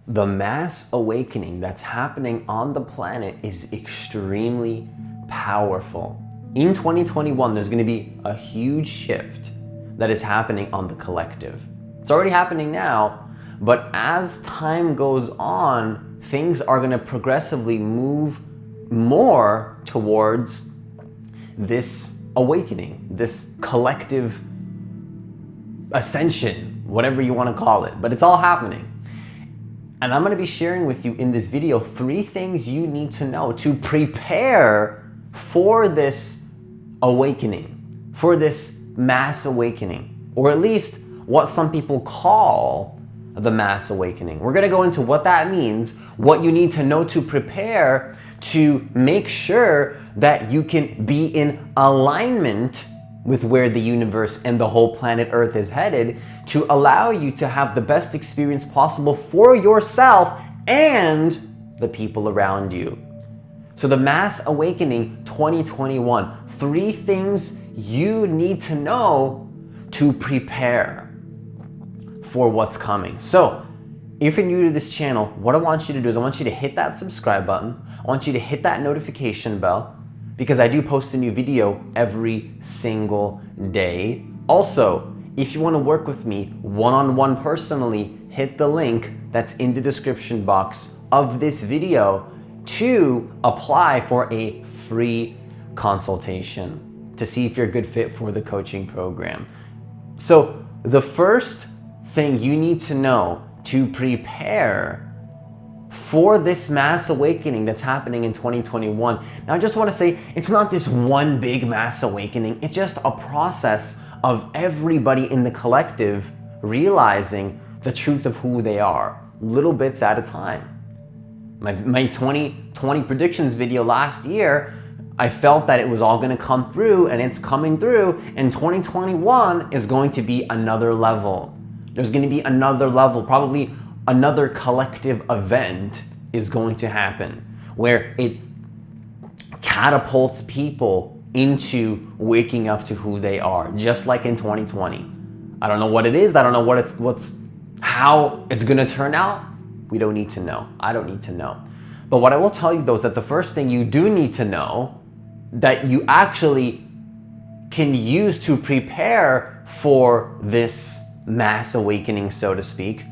The mass awakening that's happening on the planet is extremely powerful. In 2021, there's going to be a huge shift that is happening on the collective. It's already happening now, but as time goes on, things are going to progressively move more towards this awakening, this collective ascension, whatever you want to call it, but it's all happening. And I'm going to be sharing with you in this video 3 things you need to know to prepare for this awakening, for this mass awakening, or at least what some people call the mass awakening. We're going to go into what that means, what you need to know to prepare to make sure that you can be in alignment with where the universe and the whole planet Earth is headed, to allow you to have the best experience possible for yourself and the people around you. So the Mass Awakening 2021, 3 things you need to know to prepare for what's coming. So if you're new to this channel, what I want you to do is I want you to hit that subscribe button. I want you to hit that notification bell, because I do post a new video every single day. Also, if you want to work with me one-on-one personally, hit the link that's in the description box of this video to apply for a free consultation to see if you're a good fit for the coaching program. So the first thing you need to know to prepare for this mass awakening that's happening in 2021. Now, I just want to say, it's not this one big mass awakening. It's just a process of everybody in the collective realizing the truth of who they are, little bits at a time. My 2020 predictions video last year, I felt that it was all going to come through, and it's coming through, and 2021 is going to be another level. There's going to be another level, probably another collective event is going to happen where it catapults people into waking up to who they are, just like in 2020. I don't know what it is. I don't know how it's going to turn out. We don't need to know. I don't need to know. But what I will tell you though is that the first thing you do need to know that you actually can use to prepare for this mass awakening, so to speak,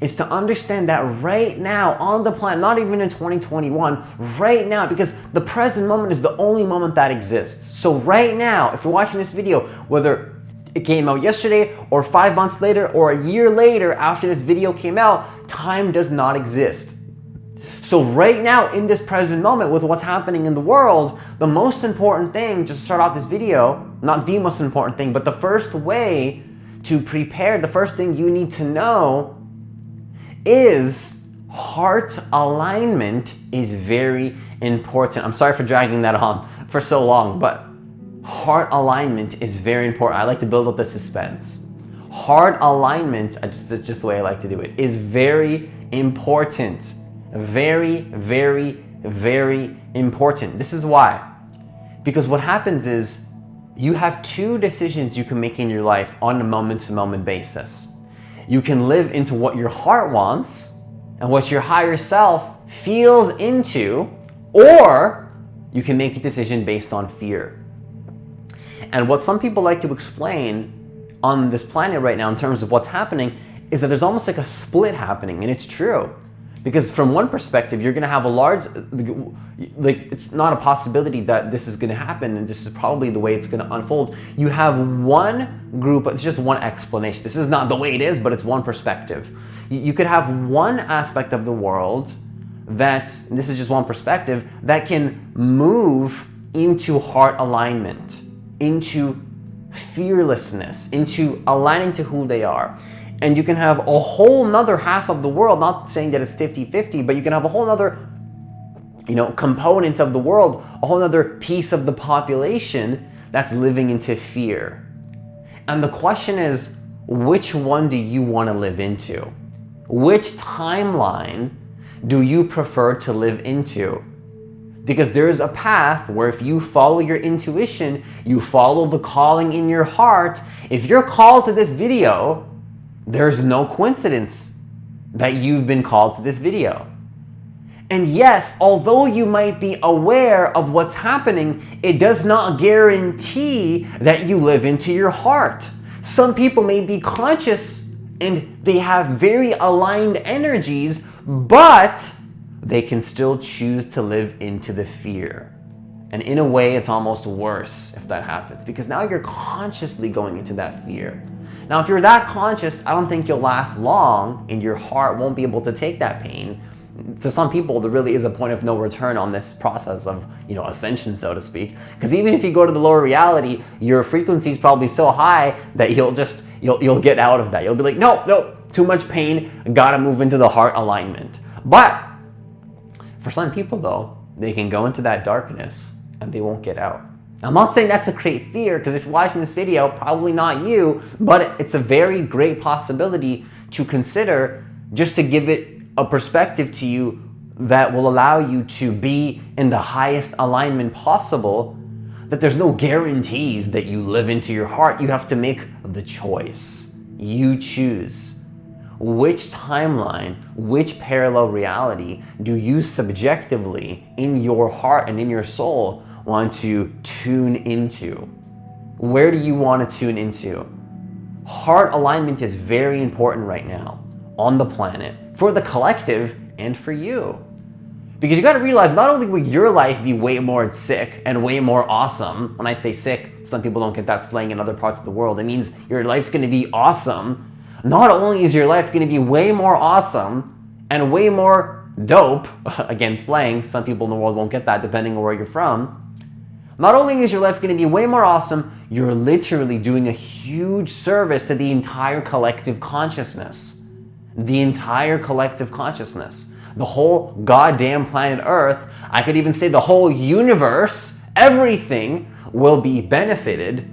is to understand that right now on the planet, not even in 2021, right now, because the present moment is the only moment that exists. So right now, if you're watching this video, whether it came out yesterday or 5 months later or a year later after this video came out, time does not exist. So right now in this present moment with what's happening in the world, the most important thing, just to start off this video, not the most important thing, but the first way to prepare, the first thing you need to know is heart alignment is very important. I'm sorry for dragging that on for so long, but heart alignment is very important. I like to build up the suspense. Heart alignment, it's just the way I like to do it, is very important. Very, very, very important. This is why. Because what happens is you have 2 decisions you can make in your life on a moment-to-moment basis. You can live into what your heart wants and what your higher self feels into, or you can make a decision based on fear. And what some people like to explain on this planet right now in terms of what's happening is that there's almost like a split happening, and it's true. Because from one perspective, you're going to have a large, it's not a possibility that this is going to happen, and this is probably the way it's going to unfold. You have one group, it's just one explanation. This is not the way it is, but it's one perspective. You could have one aspect of the world that, and this is just one perspective, that can move into heart alignment, into fearlessness, into aligning to who they are. And you can have a whole nother half of the world, not saying that it's 50-50, but you can have a whole nother, component of the world, a whole nother piece of the population that's living into fear. And the question is, which one do you want to live into? Which timeline do you prefer to live into? Because there's a path where if you follow your intuition, you follow the calling in your heart. If you're called to this video, there's no coincidence. that you've been called to this video. And yes, although you might be aware of what's happening, it does not guarantee that you live into your heart. Some people may be conscious and they have very aligned energies, but they can still choose to live into the fear. And in a way, it's almost worse if that happens, because now you're consciously going into that fear. Now, if you're that conscious, I don't think you'll last long and your heart won't be able to take that pain. For some people, there really is a point of no return on this process of, ascension, so to speak. Because even if you go to the lower reality, your frequency is probably so high that you'll get out of that. You'll be like, no, too much pain, gotta move into the heart alignment. But for some people though, they can go into that darkness and they won't get out. Now, I'm not saying that's a great fear, because if you're watching this video, probably not you, but it's a very great possibility to consider, just to give it a perspective to you that will allow you to be in the highest alignment possible, that there's no guarantees that you live into your heart. You have to make the choice. You choose. Which timeline, which parallel reality do you subjectively, in your heart and in your soul, want to tune into? Where do you want to tune into? Heart alignment is very important right now on the planet, for the collective and for you. Because you got to realize, not only will your life be way more sick and way more awesome. When I say sick, some people don't get that slang in other parts of the world. It means your life's going to be awesome. Not only is your life going to be way more awesome and way more dope, again, slang, some people in the world won't get that depending on where you're from. Not only is your life going to be way more awesome, you're literally doing a huge service to the entire collective consciousness. The entire collective consciousness. The whole goddamn planet Earth, I could even say the whole universe, everything will be benefited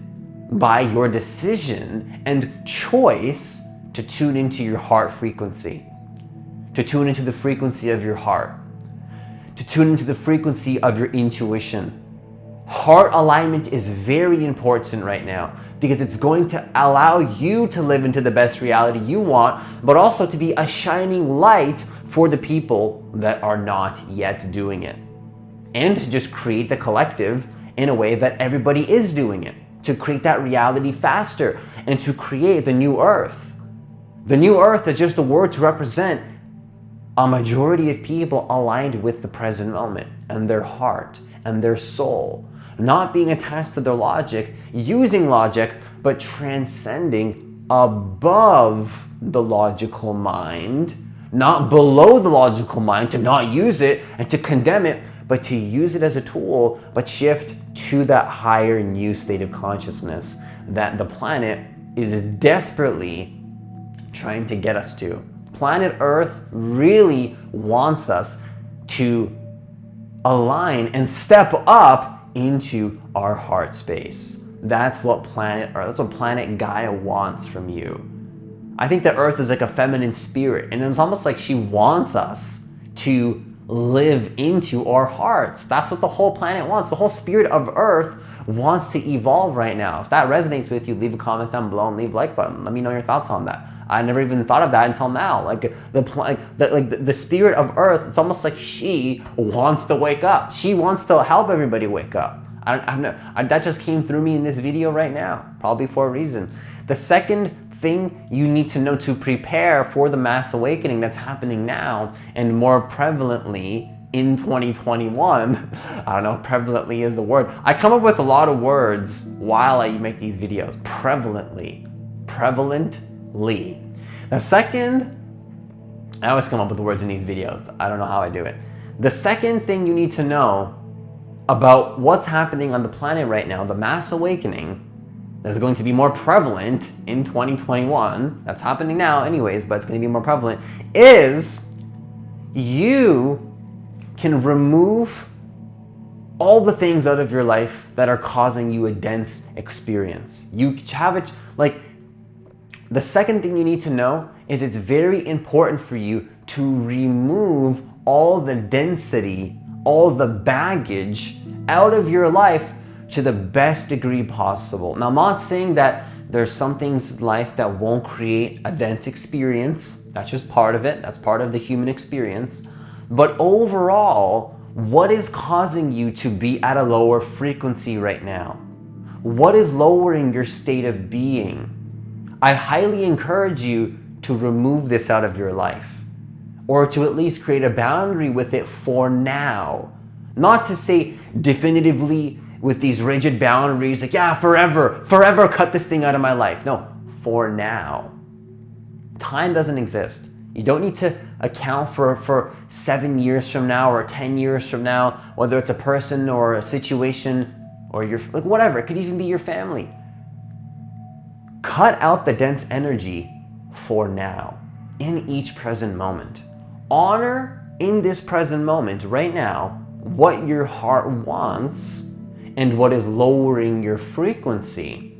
by your decision and choice to tune into your heart frequency, to tune into the frequency of your heart, to tune into the frequency of your intuition. Heart alignment is very important right now, because it's going to allow you to live into the best reality you want, but also to be a shining light for the people that are not yet doing it. And to just create the collective in a way that everybody is doing it, to create that reality faster and to create the new earth. The new earth is just a word to represent a majority of people aligned with the present moment and their heart and their soul. Not being attached to their logic, using logic, but transcending above the logical mind, not below the logical mind, to not use it and to condemn it, but to use it as a tool, but shift to that higher new state of consciousness that the planet is desperately trying to get us to. Planet Earth really wants us to align and step up into our heart space. That's what planet Gaia wants from you. I think that Earth is like a feminine spirit, and it's almost like she wants us to live into our hearts. That's what the whole planet wants. The whole spirit of Earth wants to evolve right now. If that resonates with you, leave a comment down below and leave a like button. Let me know your thoughts on that. I never even thought of that until now. Like the spirit of Earth, it's almost like she wants to wake up. She wants to help everybody wake up. That just came through me in this video right now, probably for a reason. The second thing you need to know to prepare for the mass awakening that's happening now, and more prevalently in 2021, I don't know if prevalently is a word. I come up with a lot of words while I make these videos. Prevalently. The second, I always come up with the words in these videos. I don't know how I do it. The second thing you need to know about what's happening on the planet right now, the mass awakening, that's going to be more prevalent in 2021, that's happening now anyways, but it's going to be more prevalent, is you can remove all the things out of your life that are causing you a dense experience. You have it, like, the second thing you need to know is it's very important for you to remove all the density, all the baggage out of your life to the best degree possible. Now, I'm not saying that there's some things in life that won't create a dense experience. That's just part of it. That's part of the human experience. But overall, what is causing you to be at a lower frequency right now? What is lowering your state of being? I highly encourage you to remove this out of your life, or to at least create a boundary with it for now. Not to say definitively with these rigid boundaries, like, yeah, forever cut this thing out of my life. No, for now. Time doesn't exist. You don't need to account for 7 years from now or 10 years from now, whether it's a person or a situation or your, like, whatever. It could even be your family. Cut out the dense energy for now, in each present moment. Honor in this present moment right now what your heart wants and what is lowering your frequency.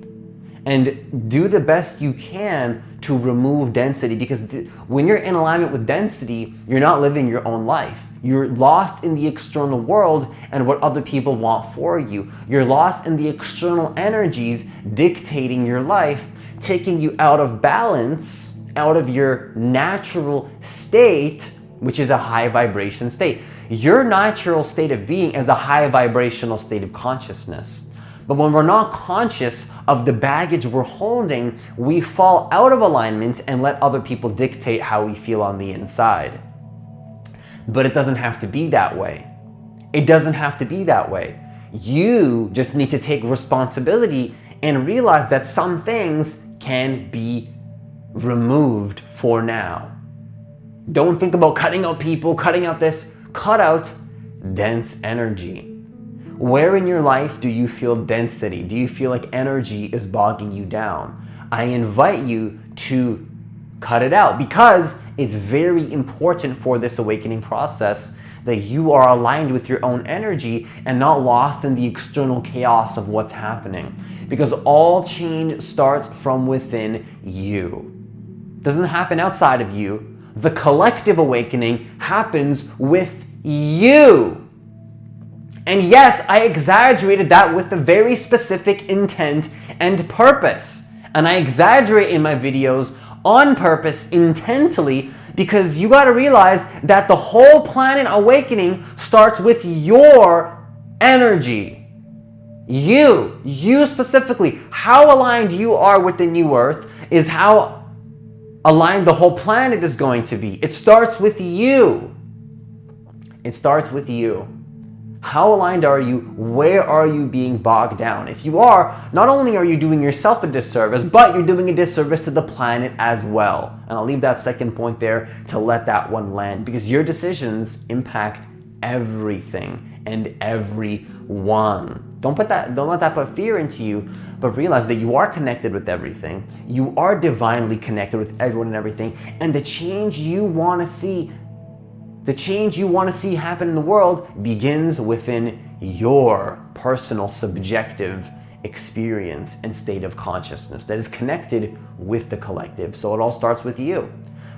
And do the best you can to remove density, because when you're in alignment with density, you're not living your own life. You're lost in the external world and what other people want for you. You're lost in the external energies dictating your life, taking you out of balance, out of your natural state, which is a high vibration state. Your natural state of being is a high vibrational state of consciousness. But when we're not conscious of the baggage we're holding, we fall out of alignment and let other people dictate how we feel on the inside. But it doesn't have to be that way. It doesn't have to be that way. You just need to take responsibility and realize that some things can be removed for now. Don't think about cutting out people, cutting out this. Cut out dense energy. Where in your life do you feel density? Do you feel like energy is bogging you down? I invite you to cut it out, because it's very important for this awakening process that you are aligned with your own energy and not lost in the external chaos of what's happening. Because all change starts from within you. It doesn't happen outside of you. The collective awakening happens with you. And yes, I exaggerated that with a very specific intent and purpose. And I exaggerate in my videos on purpose, intently, because you gotta realize that the whole planet awakening starts with your energy. You specifically. How aligned you are with the new earth is how aligned the whole planet is going to be. It starts with you. It starts with you. How aligned are you? Where are you being bogged down? If you are, not only are you doing yourself a disservice, but you're doing a disservice to the planet as well. And I'll leave that second point there to let that one land, because your decisions impact everything and everyone. Don't let that put fear into you, but realize that you are connected with everything. You are divinely connected with everyone and everything. And the change you want to see happen in the world begins within your personal subjective experience and state of consciousness that is connected with the collective. So it all starts with you.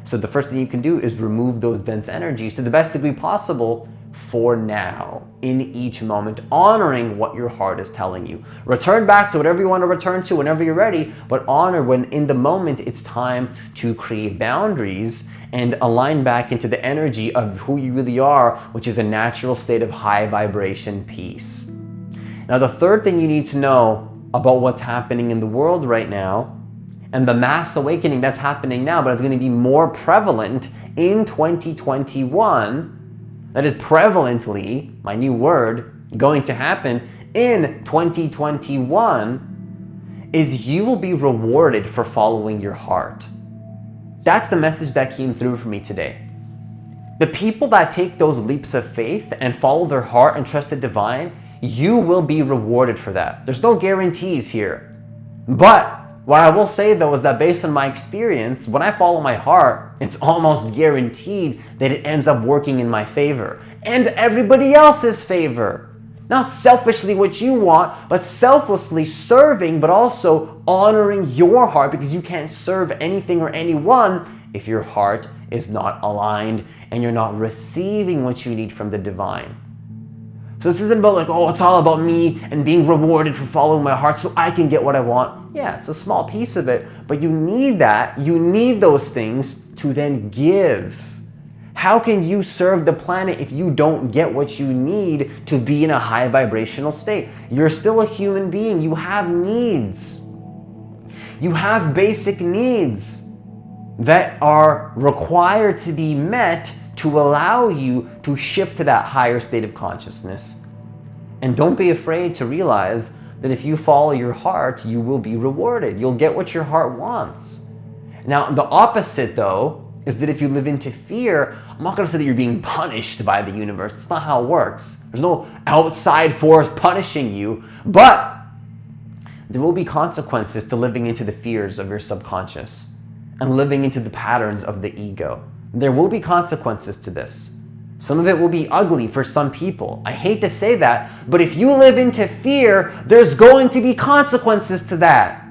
So the first thing you can do is remove those dense energies to the best degree possible for now, in each moment, honoring what your heart is telling you. Return back to whatever you want to return to whenever you're ready, but honor when in the moment it's time to create boundaries and align back into the energy of who you really are, which is a natural state of high vibration peace. Now, the third thing you need to know about what's happening in the world right now, and the mass awakening that's happening now, but it's going to be more prevalent in 2021, that is prevalently, my new word, going to happen in 2021, is you will be rewarded for following your heart. That's the message that came through for me today. The people that take those leaps of faith and follow their heart and trust the divine, you will be rewarded for that. There's no guarantees here. But what I will say though is that based on my experience, when I follow my heart, it's almost guaranteed that it ends up working in my favor and everybody else's favor. Not selfishly what you want, but selflessly serving, but also honoring your heart, because you can't serve anything or anyone if your heart is not aligned and you're not receiving what you need from the divine. So this isn't about like, oh, it's all about me and being rewarded for following my heart so I can get what I want. Yeah, it's a small piece of it, but you need that. You need those things to then give. How can you serve the planet if you don't get what you need to be in a high vibrational state? You're still a human being. You have needs. You have basic needs that are required to be met to allow you to shift to that higher state of consciousness. And don't be afraid to realize that if you follow your heart, you will be rewarded. You'll get what your heart wants. Now, the opposite, though, is that if you live into fear, I'm not going to say that you're being punished by the universe. That's not how it works. There's no outside force punishing you, but there will be consequences to living into the fears of your subconscious and living into the patterns of the ego. There will be consequences to this. Some of it will be ugly for some people. I hate to say that, but if you live into fear, there's going to be consequences to that.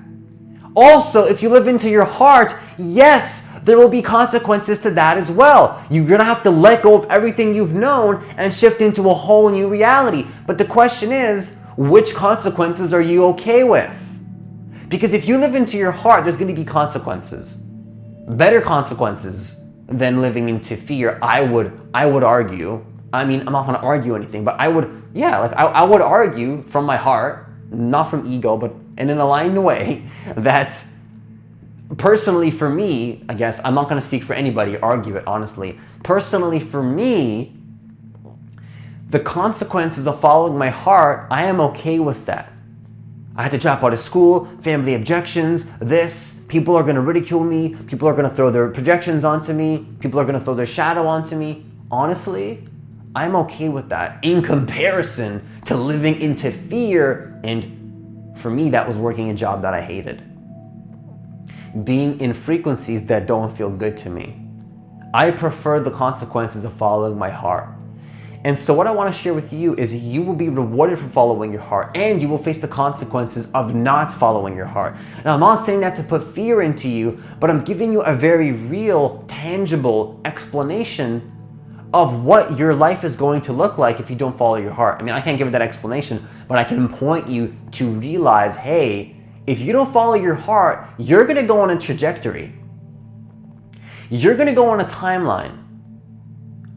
Also, if you live into your heart, yes, there will be consequences to that as well. You're going to have to let go of everything you've known and shift into a whole new reality. But the question is, which consequences are you okay with? Because if you live into your heart, there's going to be consequences. Better consequences than living into fear, I would argue. I mean, I'm not going to argue anything, but I would argue from my heart, not from ego, but in an aligned way, that personally for me, I guess, I'm not going to speak for anybody, argue it honestly. Personally for me, the consequences of following my heart, I am okay with that. I had to drop out of school, family objections, this, people are going to ridicule me, people are going to throw their projections onto me, people are going to throw their shadow onto me. Honestly, I'm okay with that in comparison to living into fear, and for me, that was working a job that I hated. Being in frequencies that don't feel good to me. I prefer the consequences of following my heart. And so what I want to share with you is you will be rewarded for following your heart, and you will face the consequences of not following your heart. Now, I'm not saying that to put fear into you, but I'm giving you a very real, tangible explanation of what your life is going to look like if you don't follow your heart. I mean, I can't give that explanation, but I can point you to realize, hey, if you don't follow your heart, you're going to go on a trajectory. You're going to go on a timeline.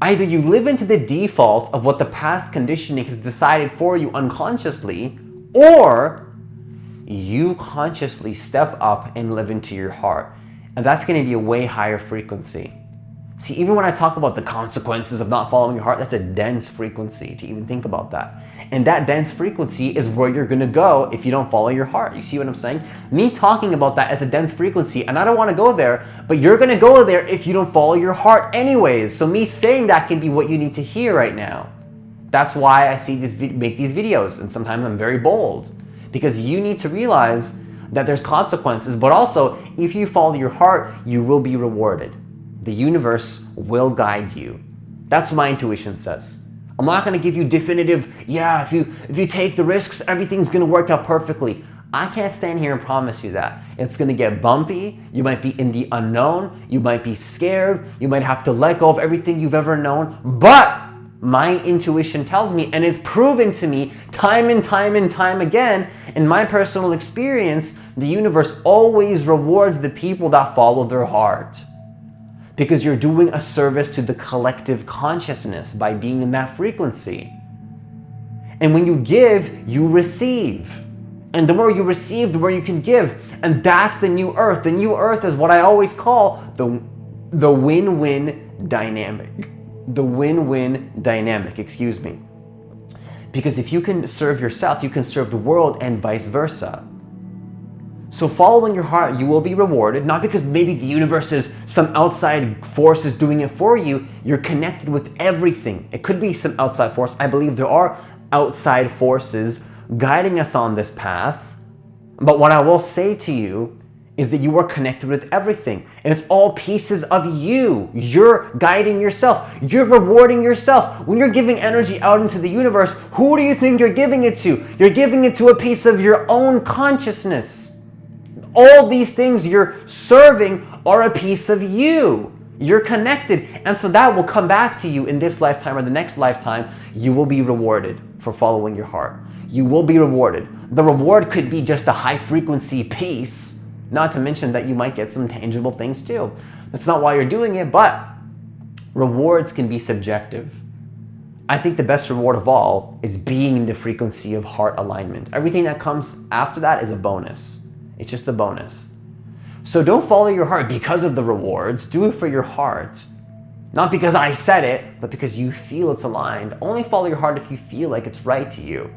Either you live into the default of what the past conditioning has decided for you unconsciously, or you consciously step up and live into your heart. And that's going to be a way higher frequency. See, even when I talk about the consequences of not following your heart, that's a dense frequency to even think about that. And that dense frequency is where you're going to go if you don't follow your heart. You see what I'm saying? Me talking about that as a dense frequency, and I don't want to go there, but you're going to go there if you don't follow your heart anyways. So me saying that can be what you need to hear right now. That's why I make these videos, and sometimes I'm very bold, because you need to realize that there's consequences, but also if you follow your heart, you will be rewarded. The universe will guide you. That's what my intuition says. I'm not going to give you definitive, yeah, if you take the risks, everything's going to work out perfectly. I can't stand here and promise you that. It's going to get bumpy. You might be in the unknown. You might be scared. You might have to let go of everything you've ever known. But my intuition tells me, and it's proven to me time and time again, in my personal experience, the universe always rewards the people that follow their heart. Because you're doing a service to the collective consciousness by being in that frequency. And when you give, you receive. And the more you receive, the more you can give. And that's the new earth. The new earth is what I always call the win-win dynamic. The win-win dynamic, excuse me. Because if you can serve yourself, you can serve the world, and vice versa. So following your heart, you will be rewarded, not because maybe the universe is some outside force is doing it for you. You're connected with everything. It could be some outside force. I believe there are outside forces guiding us on this path. But what I will say to you is that you are connected with everything. And it's all pieces of you. You're guiding yourself. You're rewarding yourself. When you're giving energy out into the universe, who do you think you're giving it to? You're giving it to a piece of your own consciousness. All these things you're serving are a piece of you. You're connected. And so that will come back to you in this lifetime or the next lifetime. You will be rewarded for following your heart. You will be rewarded. The reward could be just a high frequency piece, not to mention that you might get some tangible things too. That's not why you're doing it, but rewards can be subjective. I think the best reward of all is being in the frequency of heart alignment. Everything that comes after that is a bonus. It's just a bonus. So don't follow your heart because of the rewards. Do it for your heart. Not because I said it, but because you feel it's aligned. Only follow your heart if you feel like it's right to you.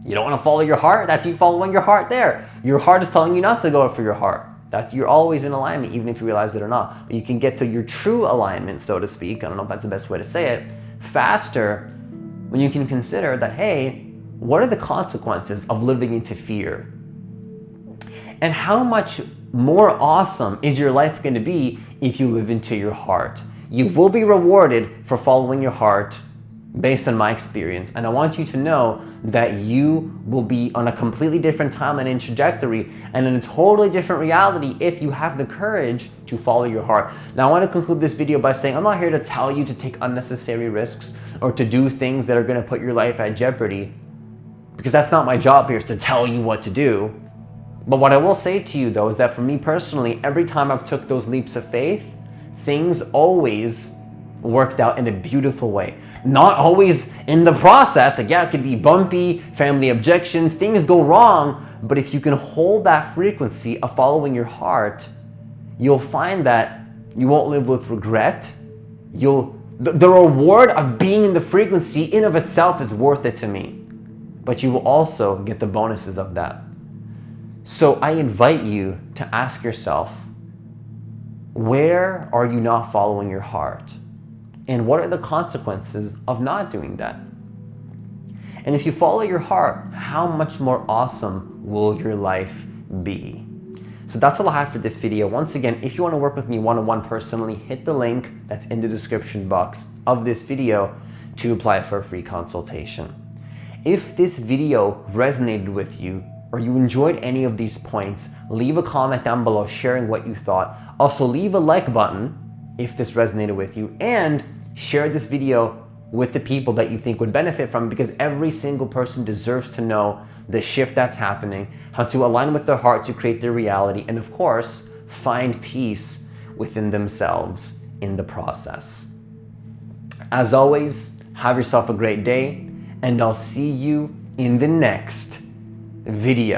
You don't want to follow your heart? That's you following your heart there. Your heart is telling you not to go for your heart. You're always in alignment, even if you realize it or not. But you can get to your true alignment, so to speak. I don't know if that's the best way to say it. Faster when you can consider that, hey, what are the consequences of living into fear? And how much more awesome is your life going to be if you live into your heart? You will be rewarded for following your heart based on my experience. And I want you to know that you will be on a completely different timeline and trajectory and in a totally different reality if you have the courage to follow your heart. Now, I want to conclude this video by saying I'm not here to tell you to take unnecessary risks or to do things that are going to put your life at jeopardy, because that's not my job here, is to tell you what to do. But what I will say to you though is that for me personally, every time I've took those leaps of faith, things always worked out in a beautiful way. Not always in the process. Like, yeah, it could be bumpy, family objections, things go wrong. But if you can hold that frequency of following your heart, you'll find that you won't live with regret. The reward of being in the frequency in of itself is worth it to me. But you will also get the bonuses of that. So I invite you to ask yourself, where are you not following your heart? And what are the consequences of not doing that? And if you follow your heart, how much more awesome will your life be? So that's all I have for this video. Once again, if you want to work with me one-on-one personally, hit the link that's in the description box of this video to apply for a free consultation. If this video resonated with you or you enjoyed any of these points, leave a comment down below sharing what you thought. Also, leave a like button if this resonated with you, and share this video with the people that you think would benefit from it, because every single person deserves to know the shift that's happening, how to align with their heart to create their reality, and of course, find peace within themselves in the process. As always, have yourself a great day, and I'll see you in the next video.